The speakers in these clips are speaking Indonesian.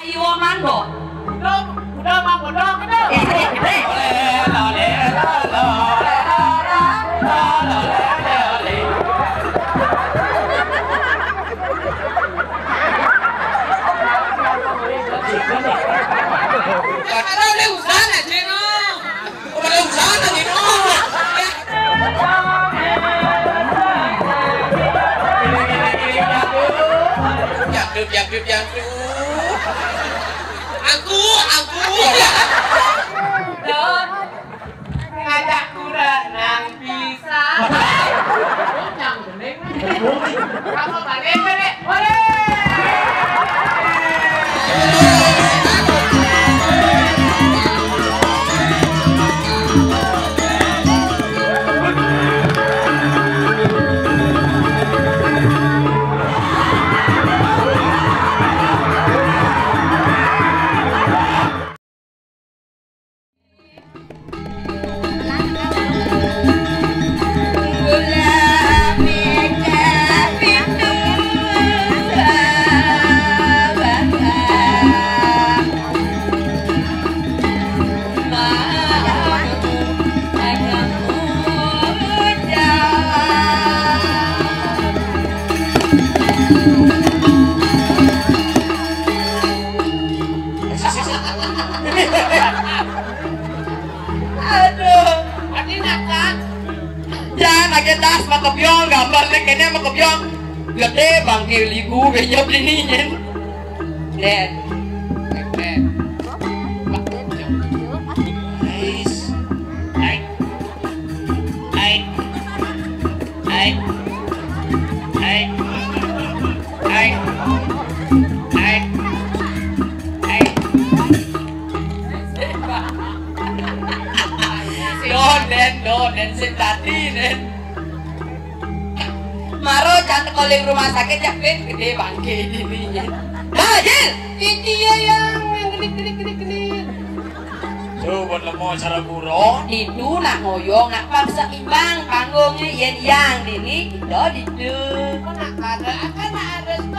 Ayo manggo. Udah mang udah udah. Yang aku don ngajak kurenang bisa yang bening kamu balik balik boleh das makabyong gambar nih kayaknya makabyong gede bangkil ligu kayaknya beli nih dan dan sentati dan maro cantik oleh rumah sakit ya ben gede bangke ini nah Jil itu ya yang gede coba lemo cara burung itu nak ngoyong nak paksa imbang panggungnya yang ini do itu nak ada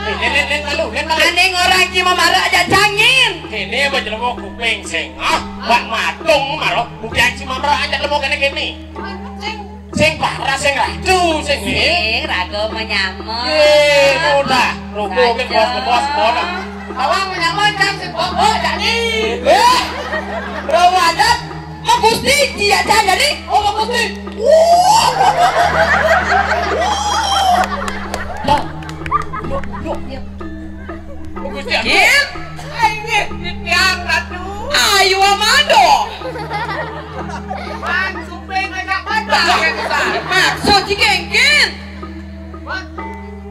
ini malu aneh orang cuma marah aja cangin ini baca lemo kuping sengah wak matung maro bukan cuma marah aja lemo kene kene sing parah sing ratu sing rago menyamon udah ruko ke bos awang menyamon cang sing bobo jadi rawadat mau gusti dia jadi oh mau gusti yuk gusti ini tiang ratu ayo amando maksud jengkin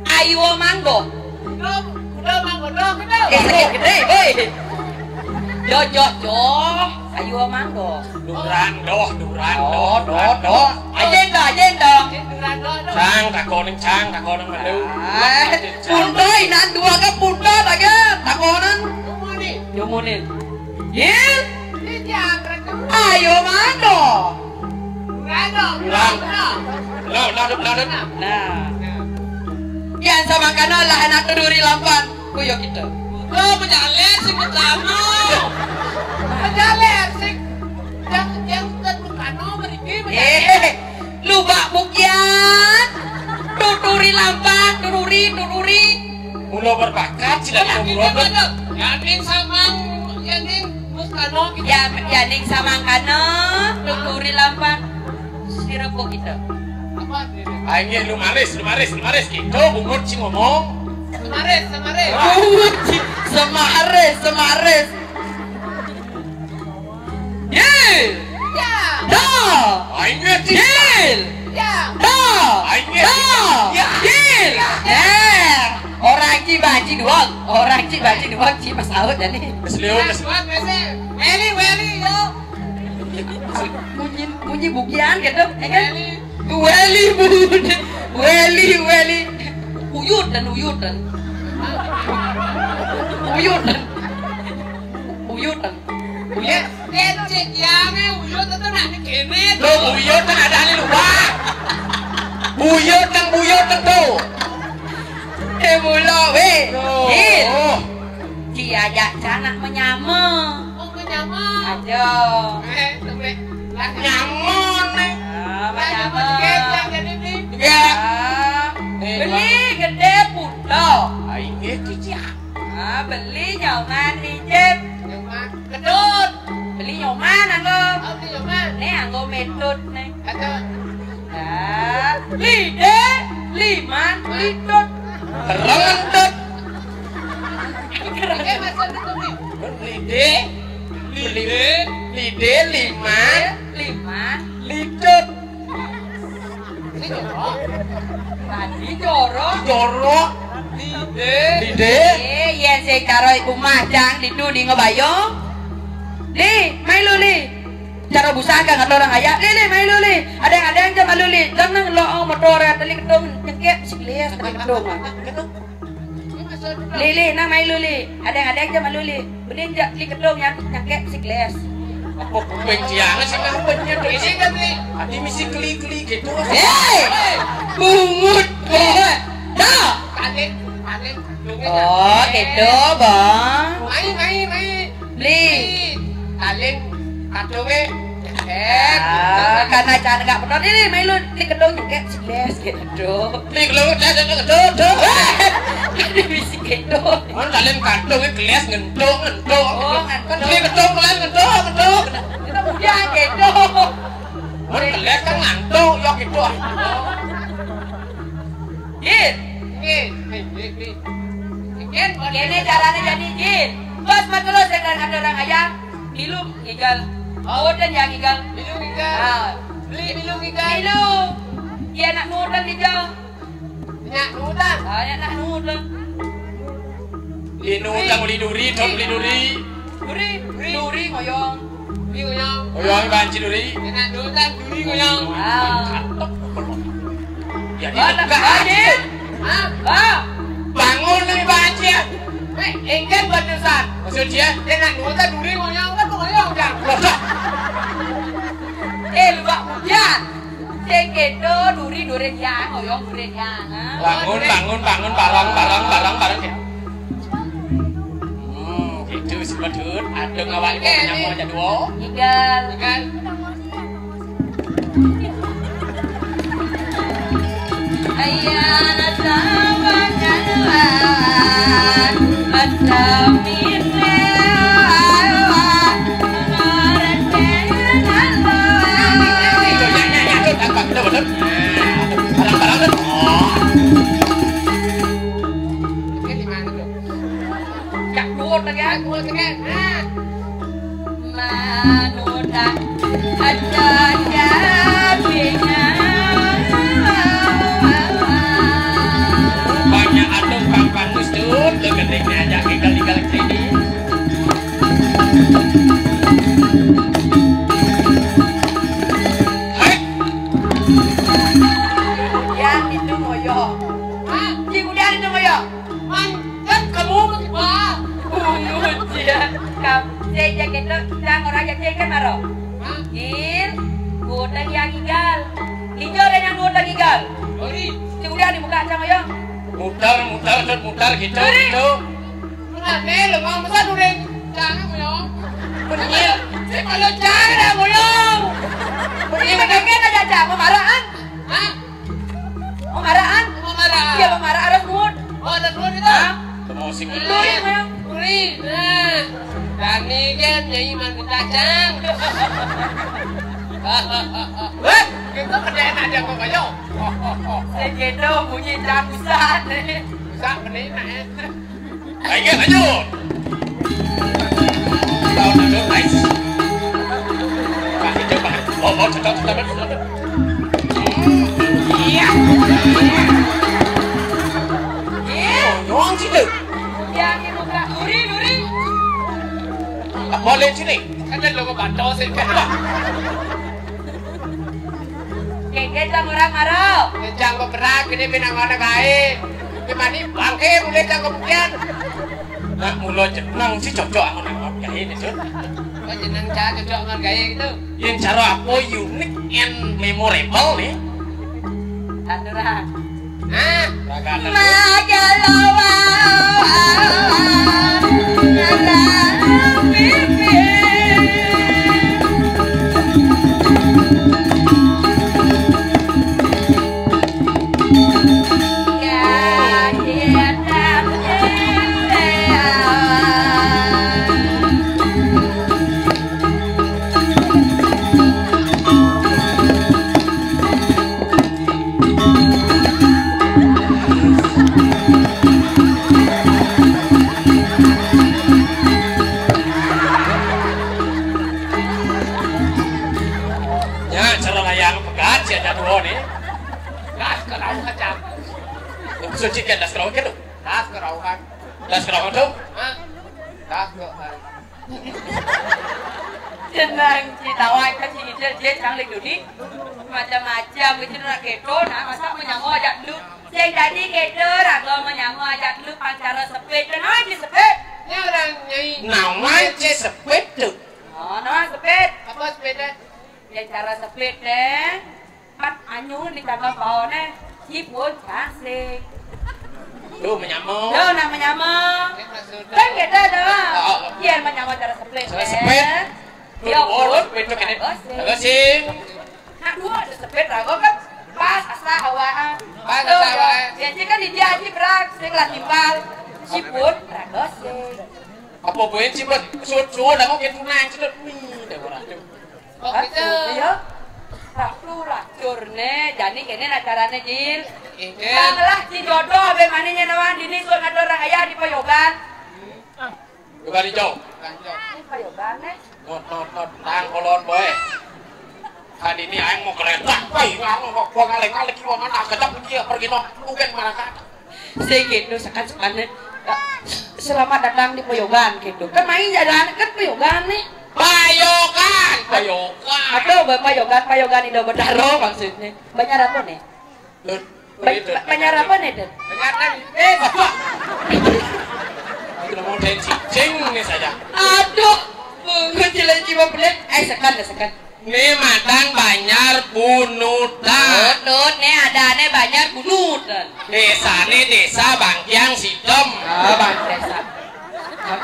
ayo manggo udah manggo dong gede jo ayo manggo duran agenda cang takonin melu pundoy nan dua ke pundo lagi takonan jumunin yil ayo manggo nah yan sama kana lah anak keduri lampan kuyo kita menjaler sing ketemu menjaler sing yang kano beriki lupa bukyan tuturi lampan tuturi mulo berbakat silakan ngobrol yaning sama yaning muskano yaning sama kana tuturi lampan sirap kita ayo lu maris gitu bungut sih ngomong semares Yel ya dah ayo Yel ya dah ayo Yel orang cibaji doang ci masalah jadi weli yo bunyi bukian gitu kan weli uyutan cek yang uyutan tuh nak kemet lo uyutan ada di luar uyutan tuh mula diajak anak menyama. Oh menyama. Ayo. Sampai lah nyamun nih. Menyama. Jadi beli. Beli gede puto. Ini cici. Beli nyoman mijit. Nyoman. Kedut. Beli nyoman anggo. Oh beli nyoman. Nih anggo metut nih. Atau. Lide, liman, lidut. Terentut. Kayak masa itu lide, liman, lidut. Ini jorok. Tadi jorok. Jorok. Lide. Yen sing karo iku majang didu di ngebayong. Li, mai lu li. Cara busaka ngat orang ayak. Li, mai lu li. Ada yang jam lu li. Jam nang lo motor tali kedung nyekek siklias tali kedung. Li, nang mai lu li. Ada yang jam lu li. Benin jak li kedung yang nyekek siklias. Apa kuping jangan sih nang bener ini kan nih. Adi misi keli-keli gitu. Bungut. Dah. Paling. Oh, gitu, Bang. Mai. Beli. Paling kadunge karena cara nggak pernah ini main lu di kedong kayak sikles gitu. Li kedung kedung. Ada bisik gitu. Kan kalian kadunge gelas ngentuk. Oh, kan li kedung kalian ngentuk. Kita punya gitu. Kan gelas kan ngantuk yo gitu. Gini caranya jadi jin. Bos matulus dengan ada orang ayam. Bilung igal. Oh, dan yang igal. Bilung igal. Bilung igal. Bilung. Iya nak nudan igal. Nak nudan. Ya nak nudan. Inudang liduri, dong liduri. Duri ngoyong. Ngoyong banci duri. Nak nudan duri ngoyong. Ya enggak hadir. Bangun nih banci. Enggan batesan. Maksud dia, nak nudan duri ngoyong kan ngoyong kan. Lupa hujan. Sing gitu duri yang ngoyong duri yang. Bangun barang. Gitu sebetut ada ngawal nyamuk aja dua. Igal. Ayah sahabat jalan asamine awan mengaret jalan. Itu nyanyi tak betul. Barang tuh. Ini mana tuh? Cak nuwun tekan. Manuda ada jadinya. Banyak atom kampang mustun, legendeknya aja igal-igal sini. Yang itu ngoyong. Cik udah itu ngoyong. Kan kamu bagaimana? Dia kamu saya kita sang orang jadi kan maro. Il, gudang yang igal. Hijau dan yang gudang igal. Cik udah dibuka aja ngoyong. Mutar gitu. Kenapa lo mau besar dulu? Jangan ngoyong. Benyil. Kalau jangan ngoyong. Ini bagaimana aja aja pemaraan? Hah? Pemaraan? Iya pemaraan harus ngut. Oh ada dulu itu. Emosi ngoyong. Nah, kami kan nyai mandi tajang. Kita kerjaan aja kok kayo. Segitu bunyi cakusan. Bisa beneran ya. Ayo lanjut. Tahu lanjut nice. Kasih coba. Oh cepat. Iya. Nyong sini. Yang ini buka duri. Boleh sini. Kan lo ke bantu sih kan. Kejang orang marau. Kejang kok berak gini pinang mana kae. Gimana bangke mulai jang kemudian. Nah mulut jenang sih cocok sama kae ini tuh. Oh jenang cocok dengan kae gitu. Yang cara apa unik and memorable nih. Aturan. Hah? Magalawan. Suci kan das keraukan tu? Das keraukan. Das keraukan tu? Das keraukan. Tenang, kita awak kasih dia canggih dulu ni. Macam-macam itu nak keto, nak masa menyango ajak dulu. Saya jadi keto, ragu menyango ajak dulu pancara sepet, nak je sepet. Ni orang nyai. Nama je sepet tu. Oh, nama sepet. Apa sepet ni? Dia cara sepet ni. Pat anyu ni jaga bau ni. Cipun kasih. Tu menyamuk. Yo nak menyamuk. Kan kita dah. Dia menyamuk cara sepet. Cara sepet. Dia urut betul kan? Agak sih. Nak dua ada sepet rago kan? Pas asal hawaan. Pas asal hawaan. Jadi kan dia aja berak, saya kelas timbal. Ciput rago sih. Apa boleh ciput? Suat dah mau kita nang ciput. Mih, dah orang tu. Oh gitu. Iya. Raklu lacur ne, jadi kene nak carane Jil. Banglah si jodoh be maninya nawan dini sok ngado orang ayah di Payogan. Bukan hijau. Di Payogan ne. Not tang kolon boy. Tadi ni aing mau kereta. Wih, ngamu kok gua ngaleng-ngaleng kiwa mana kedap dia pergi no. Bukan marah. Saya gitu sekan-sekan selamat datang di Payogan gitu. Kan main jalan kan Payogan nih. Payogan. Aduh, Payogan itu bedaro maksudnya. Banyak apa nih? Banyak apa nih, Den? Banyak apa? Itu mau den cicing ni saja. Aduh, mengejelan jiwa pelit. Sekan. Ni matang banyak bunutan. Bunut, nih ada nih banyak bunutan. Desa ni desa Bangkiang Sidom. Bang desa.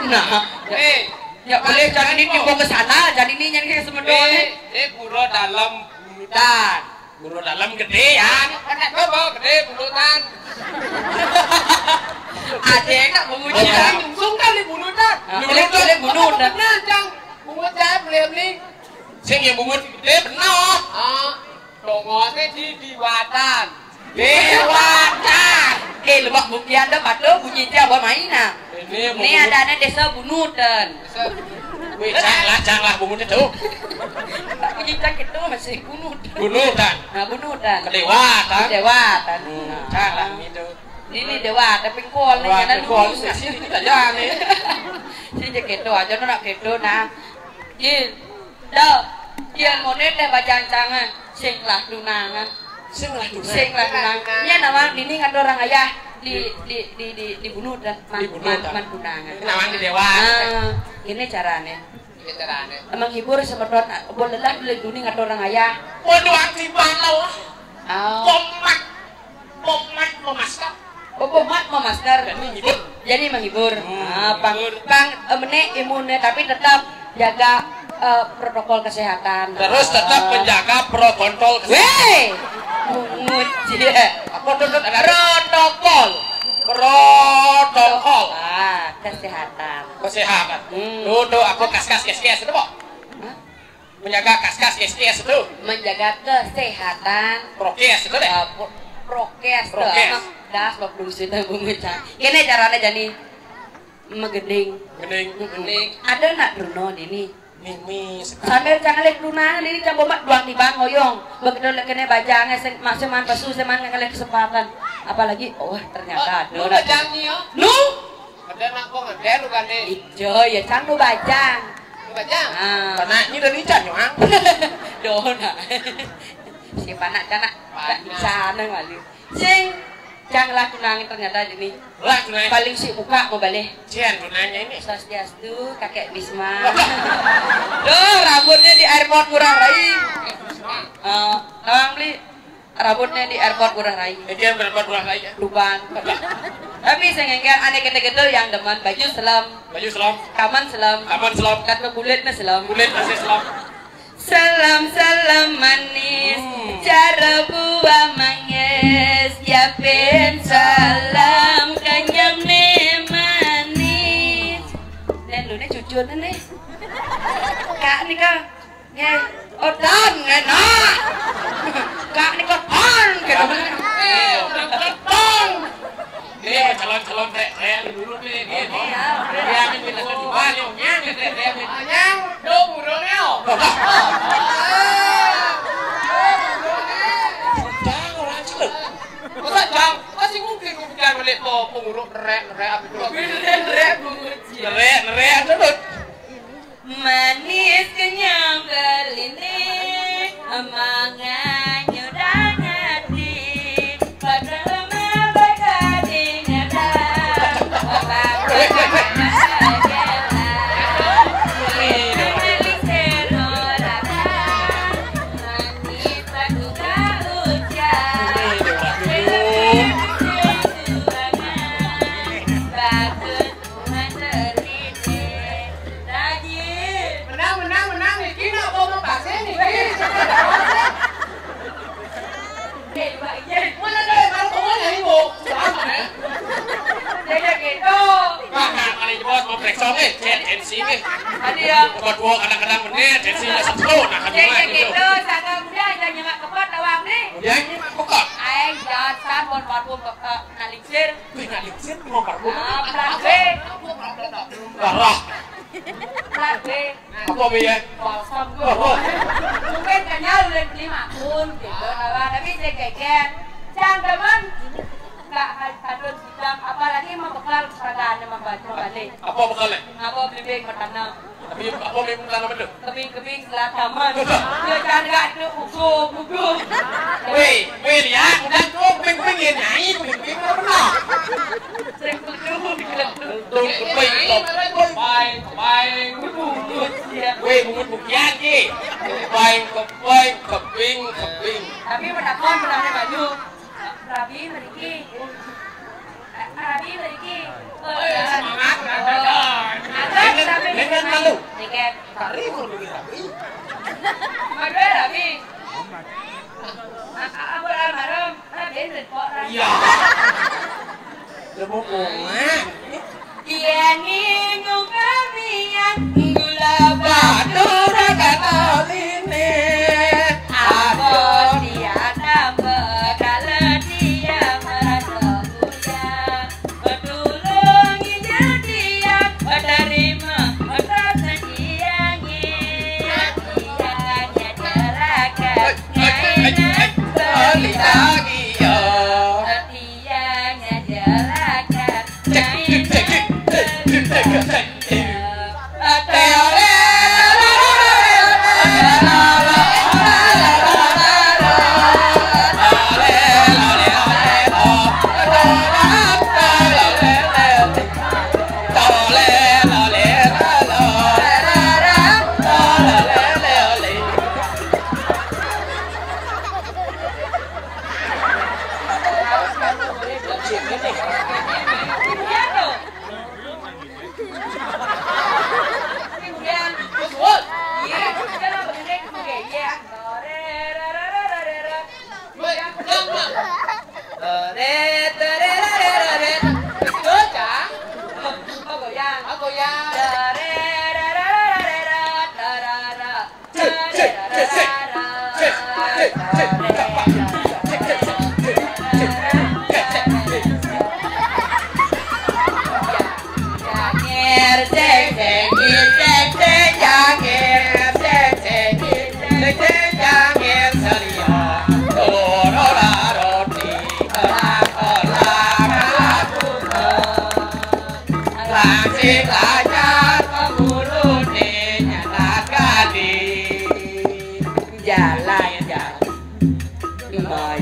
Nah, ya boleh jadi ini dibawa ke sana, jadi ini yang kita semedon. Ini buro dalam bunutan. Buro dalam gede ya. Kan bawa gede bunutan. Ada yang nak mengucap. Langsung kali bunutan. Boleh bunutan. Nah, jang. Bungut saya beli. Sing yang bungut gede benar. Dongosnya di Diwatan. Dewatan. Lebak bukian dah patuh bunyi dia buat mainan. Ini ada desa bunutan. Wih, janganlah bungut itu. Tak bunyi itu masih bunutan. Bunutan. Nah, bunutan. Kedewatan. Dewatan. Janganlah itu. Ini dewatan pengkol nih jangan dulu. Sini kita jangan nih. Sini keto aja nak keto nah. Jil. Dah. Dia monet dah bacaan jangan. Singlah dunangan. Singlah dunangan. Nya nama ini kan orang ayah dibunuh dan man dunangan. Nawang di dewan. Ini carane. Menghibur semedot boleh lah di dunia kan orang ayah. Waduh aktifan lo. Pomat memaskar. Pomat memaskar. Jadi menghibur. Pang menek imunnya tapi tetap jaga protokol kesehatan. Terus tetap menjaga protokol kesehatan. Weh, muji. Apa duduk ada protokol? Kesehatan. Duduk aku kas itu po. Menjaga kas itu. Menjaga kesehatan. Prokes itu deh. Prokes. Das produksi tabung ngecak. Kene caranya jadi megeding. Ada nak Bruno ini. Sambil jangan lek lunahan ini coba mak doang di bang ngoyong. Begitu lek kene bajangnya maksimal pesu seman ngalih kesempatan. Apalagi ternyata ada. Nu. Ada nak kok ada lu kan ni. Ijo ya cang nu bajang. Bajang. Panak ni dah lican yo ang. Dona. Si panak canak. Bisa nang wali. Sing janganlah tunangin ternyata ini. Lah tunangin. Paling si buka mau balik. Cian tunangnya ini. Swastiastu kakek Bisma. Duh rambutnya di airport Ngurah Rai. Nawang beli rambutnya di airport Ngurah Rai. Dia berapa Ngurah Rai ya? Luban. Tapi sengengker aneh gitu yang demen baju selam, kaman selam, kata kulitnya selam, Salam manis, cara buah manis, ya pen salam kanyam ne manis. Dan lu ne jujur nih, kak nih kak, nge, odan nge na, kak nih kak on, gitu on. Ini calon teh dulu nih, dia minta kedua nih, nyang, dong udah Masa jang, masih mungkin bukan beli pengurus nerek apa itu? Nerek terus. Manis kenyang berlinik, emangan nyudah ngati, padahal mereka dinyata, Buat kadang-kadang bener, tensinya satu, nah kan cuma gitu, saka muda jangan nyemak kepot lawang nih. Ya ini kok? Aing jangan sabun parfum ngalingsir. Ngalingsir mau parfum? Plan B. Darah. Plan B. Apa biaya? Balsam gue. Mungkin kenyal udah 5 pun gitu, tapi saya kaget. Jangan teman. Nggak hadut hitam, apalagi mau bekal peragaan membaca balik. Apa bekalnya? Apa beli bertanam? Tapi apa beli bertanam itu? Kebing selataman. Dia jangan nggak itu buku. Weh lihat, udah tuh kebing nyanyi, kebing apa pernah? Sering buku Tuh kebing, weh bungut bukian ki, kebing. Tapi menakon menangnya baju. Rabi meriki. Semangat, dengan malu. Tiket. Kari mau bikin Rabi. Madura Rabi. Abur almarhum. Rabi repot Rabi. Iya. Lemu bunga. Iya ningung kamian gula batu kata line. Aku dia tambah kalau dia merasa mulia. Betulungi dia terima merasa diangi. Dianya jelakan ngainan beli lagi yo. Dianya jelakan ngainan beli.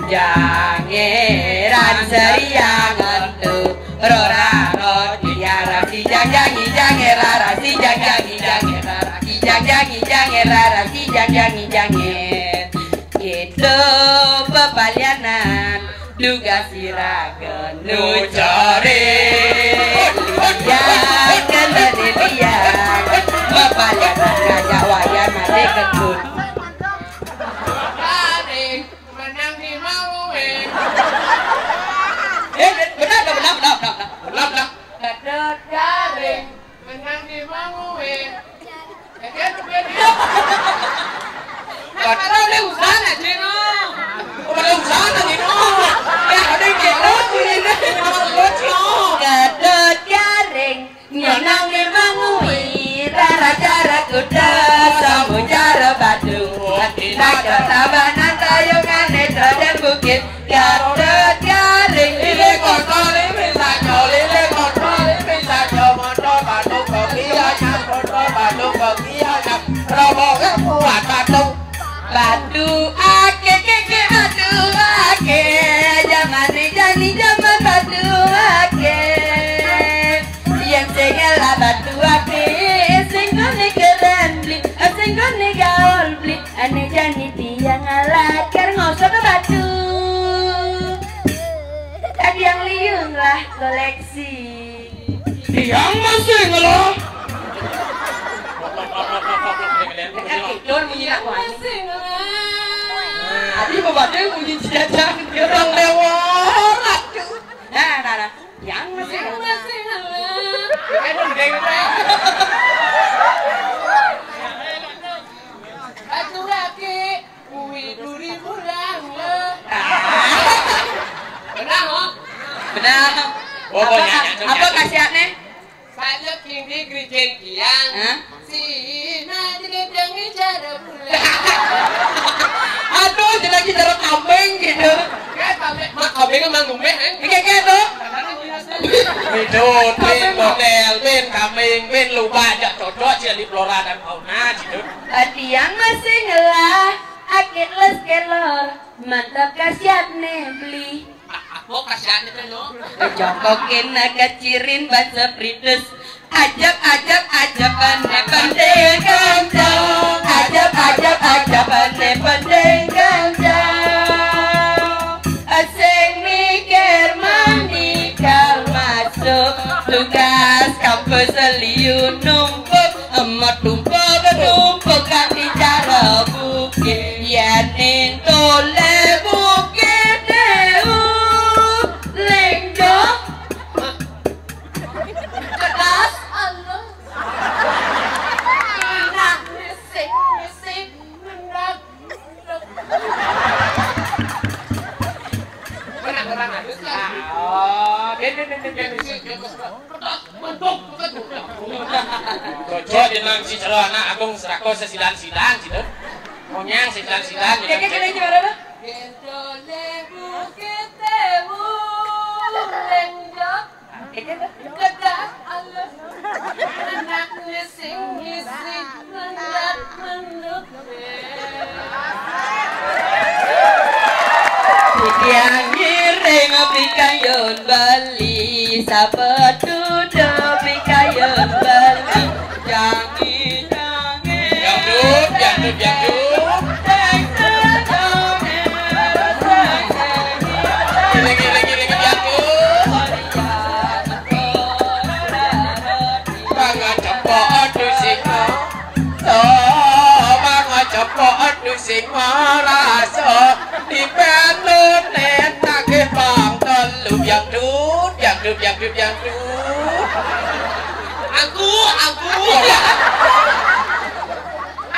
Jangeran seriangan tu rora roti rasi jangi jangera rasi jangi jangera rasi jangi jangera rasi jangi janger gitu pepalianan duga siragen nu core liang kana liang mapalana ngajawayan made ketun Garing menang di Maluwe. Benar. Kedot garing menang di Maluwe. Padahal dia usaha na Cino. Padahal usaha na Cino. Ya ada Cino ini. Kedot garing menang di Maluwe. Cara kuda sambu cara batu. Nak tabanan tayungan netra dan bukit. Kedot garing Lile kontrol bisa jo, lile kontrol bisa jo, motor batu bagiannya, motor batu bagiannya, rombongan buat batu. batu ake keke batu ake zaman batu ake yang segala batu ake senggone keren beli senggone gaul beli ane jani tiang alakar ngosok ke batu tadi yang liung lah koleksi Tiang masih ngeloh. Don bunyi nak kuat. Adi pembaca bunyi jajang orang lewat. Nah. Yang masih. Aduh, deng. Batu laki, kuwi duri pulang le. Benar, oh? Benar. Apa khasiatnya? Saya kini kerjeng kiang. Sina jadi cara pulang. Aduh, jadi lagi cara kambing gitu. Mak kambing emang ngombe kan? Kayak tuh. Bidot, bin model, bin kambing, bin lupa aja cocok sih di flora dan fauna gitu. Tiang masih ngelah, akit les kelor, mantap khasiatnya beli. Apa kasihannya tuh lo? Jokokin kecirin bahasa Prides. Ajab pandai kancang. Ajab pandai kancang. Asing mikir manikal masuk. Tugas kampus liu numpuk. Emat tumpuk kan di cara bukit. Yanin tole bukit deu. Lengjo keras Allah nak misik mendak Benar halus kan? oh Cocok jenang si celana agung serako sesidan-sidan gitu. Monyang sidan-sidan gitu. kayak gimana? Gendole bukit dewu lengjo kedas Allah anaknya sing isi mendak menuk yang ngiring pikayon Bali sapetu do pikayon Bali jangi yang dud Gila yang dud Bangga cepok aduh singa Bangga cepok aduh singa rasa di penut netak ke bang telu yang dud aku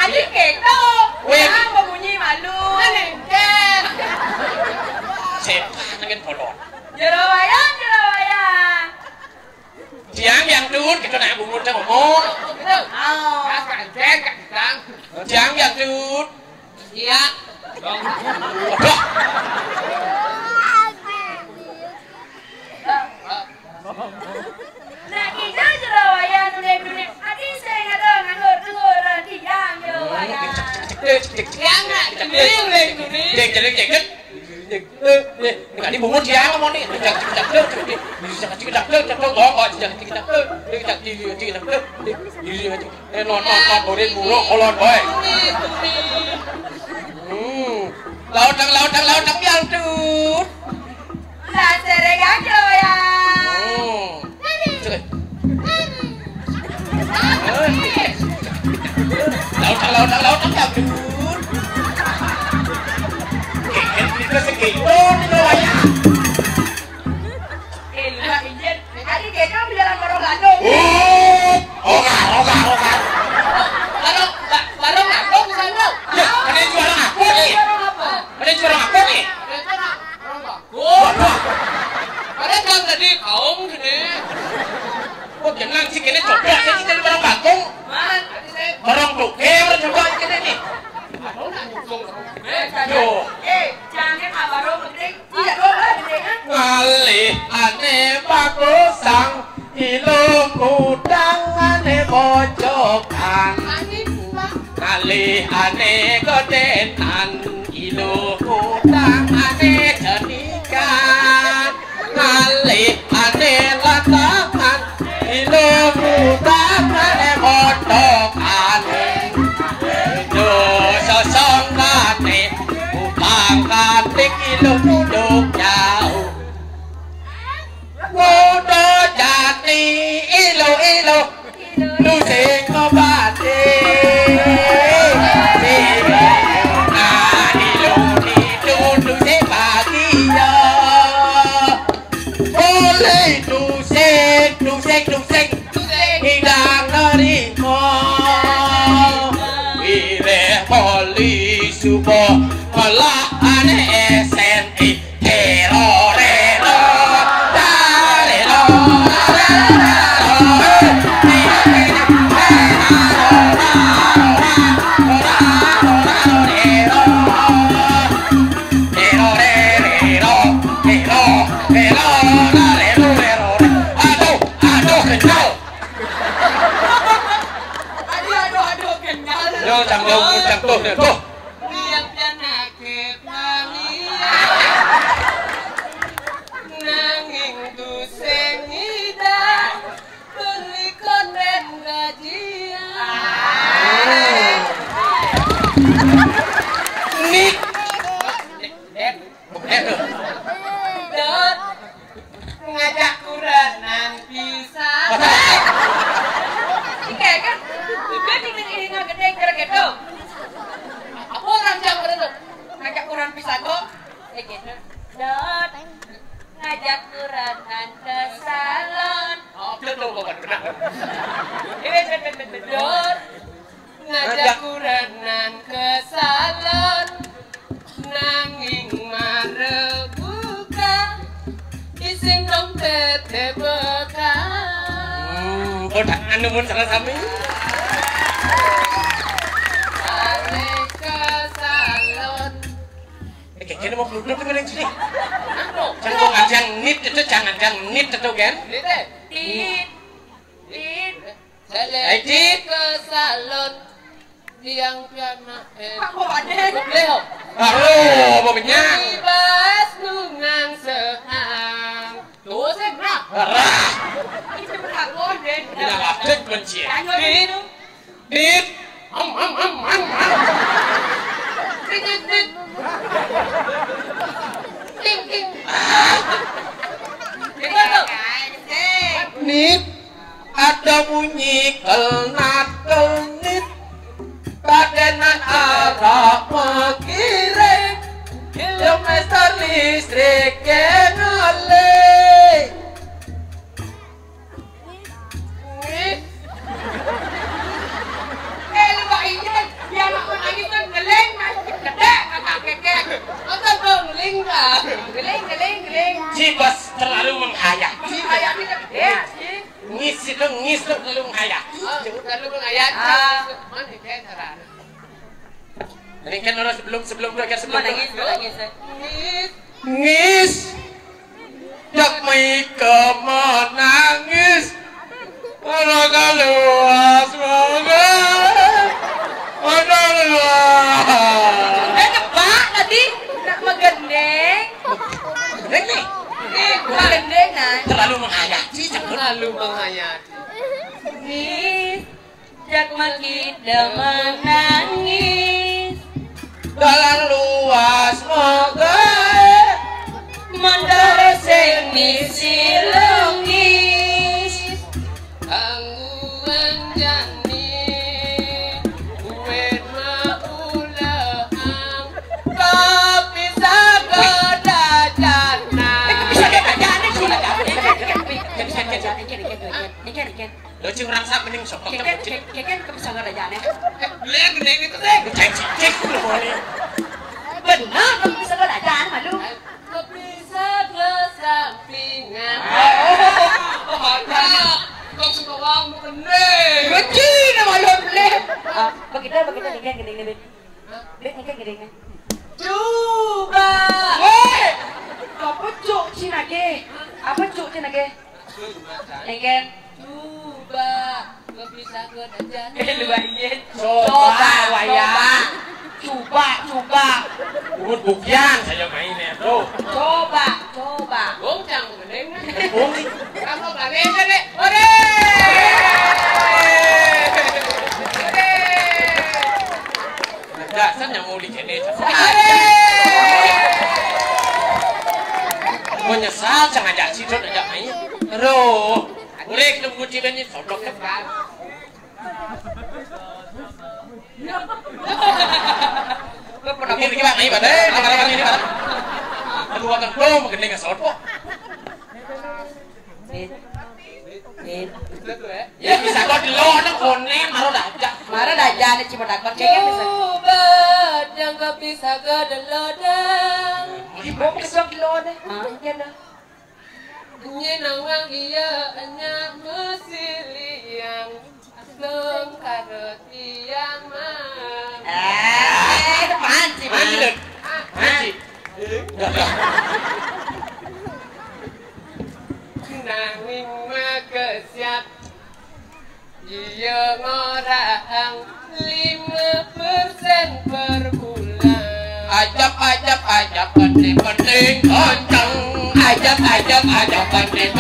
adik keto Weh. apa bunyi malu Anengken setan kan bodoh jerawayang Jiang yang dud kita naik bungut sama ngomong oh Jiang yang dud iya bodoh nah kita jerawayang dunia adi saya ngado nganggur diang jerawayang Jiang nggak cek nggak dibungut Jiang ngomong nih cek non borin buruk kolon boy laut yang dud Tak seregang ya. Laut jam dun. Kita segitu ya. Lupa izin. Tadi kita bilang barong landung. Oga. Barong landung sana. Ya, ada jualan aku nih. Ada jualan aku nih. Ada kan tadi kaum gini. Kok jenang sih kini coba sih jadi barang bakung. Man, Barang buke orang coba kini nih. Yo. jangan barong penting. Tidak boleh penting. Ngali ane bagusang ilung kudang ane bojokan. Ngali ane godenan ilung kudang ane jadikan. Ngali ane latangan ilung kudang ane bojokan. Yo sosong kate utang katik ilung kuduk jauh. Kudu jati ilo lu sing ngobati nah ilo lu sing bahagia boleh lu sing hidang nerimo pilih poli subo malah ane SNI terorero tuh. Lihat dan akib mania. Nanging tu sengida beli konden gajian. Nih. Dot ngajak kuranan pisah. Oke kan? Udah ini nggak gede gitu. Aku orang jam berapa? Ngajak kuran pisah kok. Gitu. Dot ngajak kuranan ke salon. Oh, betul bukan benar. Dot ngajak kuranan ke salon. Nanging marebuka isin dompet bekas. Bodak anu mun salah sami. Balik ke salon. Kayaknya mau peluduk dengan yang sini. Jangan ajang nit itu jangan nit itu kan? Balik ke salon. Tiang piana aku ada Leo. Halo, mobilnya. Bebas nungang sehang. Tuh sih nak. Itu berhakon deh. Tidak lapet benci. Dit. Am. Dit. Ting. Nit ada bunyi kelnat kelnit. Kadenan arah mengiring Domestor listrik yang oleh Lupa izin Biar aku nangis kan geleng Gede kakak kekek Masa dong geling kak Geling Jibas terlalu menghayati Hayati kan gede sih Ngis itu terlalu menghayati Terlalu mengayat Mana kayak cara Ini kan orang sebelum Nangis Ngis Jak Mika menangis Orang keluas moga Orang luas Pak tadi Nak megendeng Gendeng nih Gendeng kan Terlalu menghayati Terlalu menghayati Ngis Jak kita menangis Dalam luas moga Mendarese ning sok tok Keken bisa nggak aja nih? lihat gede itu teh cek cek loh ini Benar, kamu bisa nggak aja malu? Bisa ke sampingan. kok suka wang gede Kecil nama lo boleh. Begitu gede nih. Gede. Coba. Apa cuk Cina ke? Apa cuk Cina ke? Engken. Coba. Gak bisa ke dajan. Luarin. Coba, waya. Coba. buat bukian saya mainnya tuh Coba. Goncang gede. bumi Kamu balik deh. dasar yang mau dikene menyesal jangan ajak si Dot ajak main aduh boleh kita menguci bensin sodok kan ini kita main pada ini pada kedua kan pro mengenai ke sodok ya bisa kau dulu ada konen maru dajak Marah dah jadi cuma dapat kayaknya bisa. Coba yang gak bisa ke delodang. Ibu kesok lo deh. Iya dah. Nyenawang iya hanya mesiliang asem karoti yang mah. Panci. Nanging makesiap iya ngorang 5% per bulan. ajab penting kencang ajab penting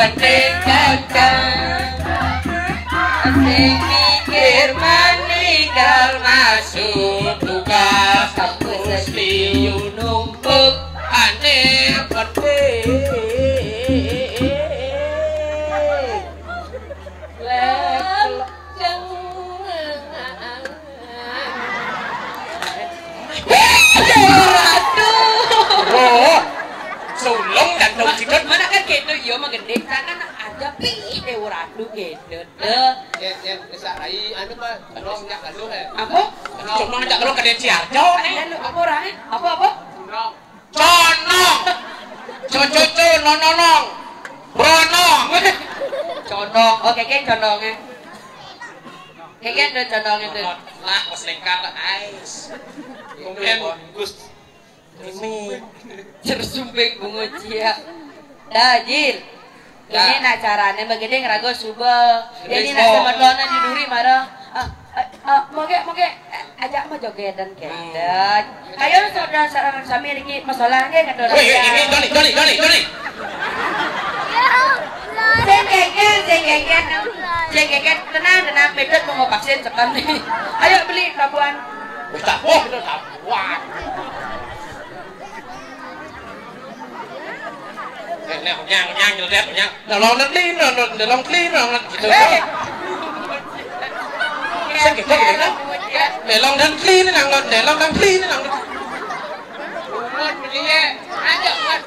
kencang asing mikir meninggal masuk tugas mesti numpuk aneh penting sulung dan dong sikit Mana kan gitu iya mah gede kan ada pi dewa radu gitu. Ya, bisa ai anu mah tolong nyak aduh Apa? cuma ngajak lu ke Ciarjo Lu apa orangnya? Apa? Tolong. conong cococo nononong bronong Condong. Oke kan condongnya. Keken tuh condongnya tuh. lah pas lengkar ais Kemudian Gus ini Cersumbing bunga cia. Dah Jil. Ini nak caranya begini ngerago subuh. Jadi nak semadona di duri marah. Moge ajak mah jogetan kedet. Ayo saudara sarang sami iki masalahnya kan dorong. ini Doni Jengkeken tenang medot mau vaksin sekali. Ayo beli tabuan. wis tabuh itu tabuan nyang nyelet nyang nolong nanti nolong clean gitu sakit kan nolong dan clean nolong dan clean Umut belinya ajak kan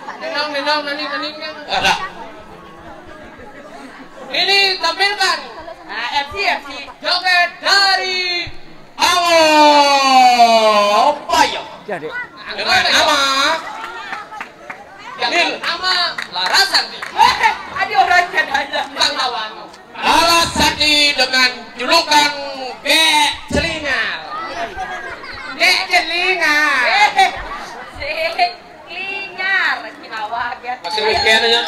nenong nani ada ini tampilkan FC. joget dari apa ya dengan nama nama Larasan Aduh orang kan aja. Bang Lawan. Alasadi dengan julukan Gek Celingal. Klingar, kinawa ya. Masih weekend aja.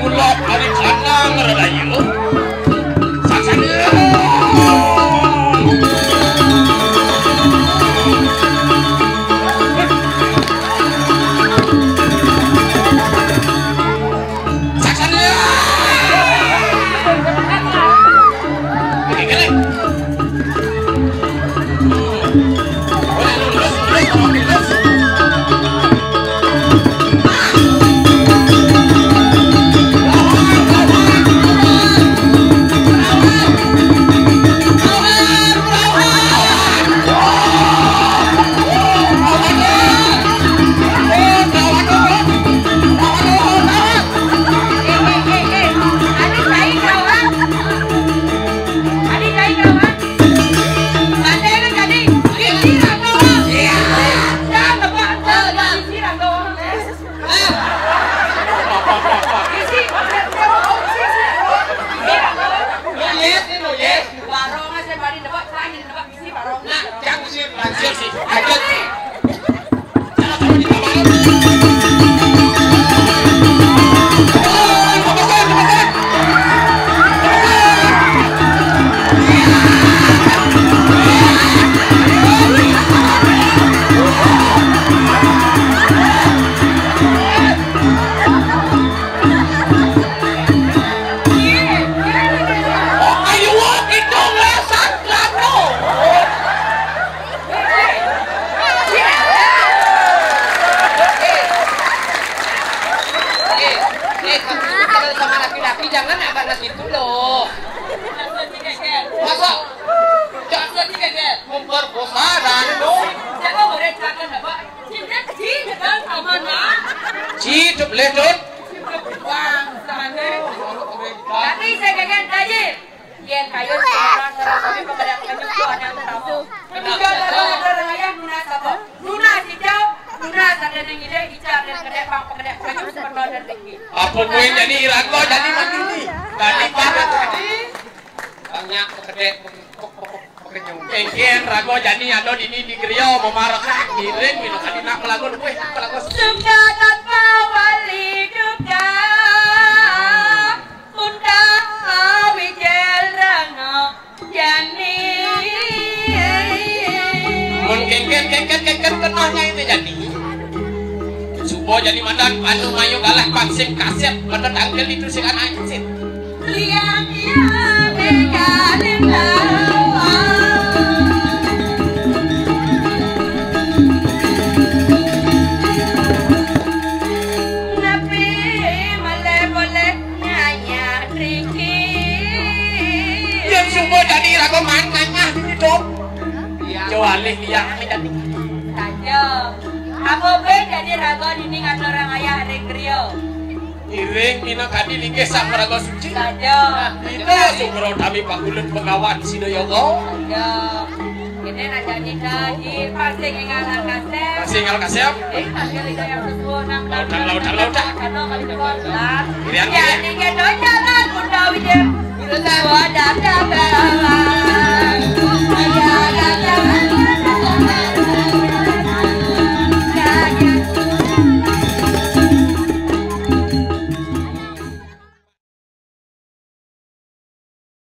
Mulak hari kanang ngerayu. Saksanya. Saksanya. Gini. Oh, Sama laki-laki jangan abang gitu loh. Masa? Jangan memperkosa dan dong. Hidup ledot. Tapi saya kaget aja. Yang kayu sekarang kami kepada penyusuan yang tahu. Kemudian ada yang munasabah. Luna hijau, luna sadar yang ide, hijau dan kedai bang kedai kayu seperti dan tinggi. Apa gue jadi irago jadi mandiri? Tadi banget tadi. Banyak kedai Kengken rago jadi ada di ini di Grio memarah kirim minum kali nak melakukan gue melakukan sudah tanpa wali duka unda wijel rano jani mun kengken kenalnya ini jadi supo jadi mandan anu mayu galak vaksin kaset pada tanggal itu sih kan anjir liang bekalin jadi rago mangannya hidup jualih liang jadi saja apa be jadi rago dini kan orang ayah Rio iring mina kadi linggih sang rago suci saja itu sumro kami pakulen pengawan sidoyogo saja ini najani di pasing ingalan kasep pasing ingal kasep pasing yang sesuai lautan karena kali jalan liang jadi kita jalan mudah wijel kita wadah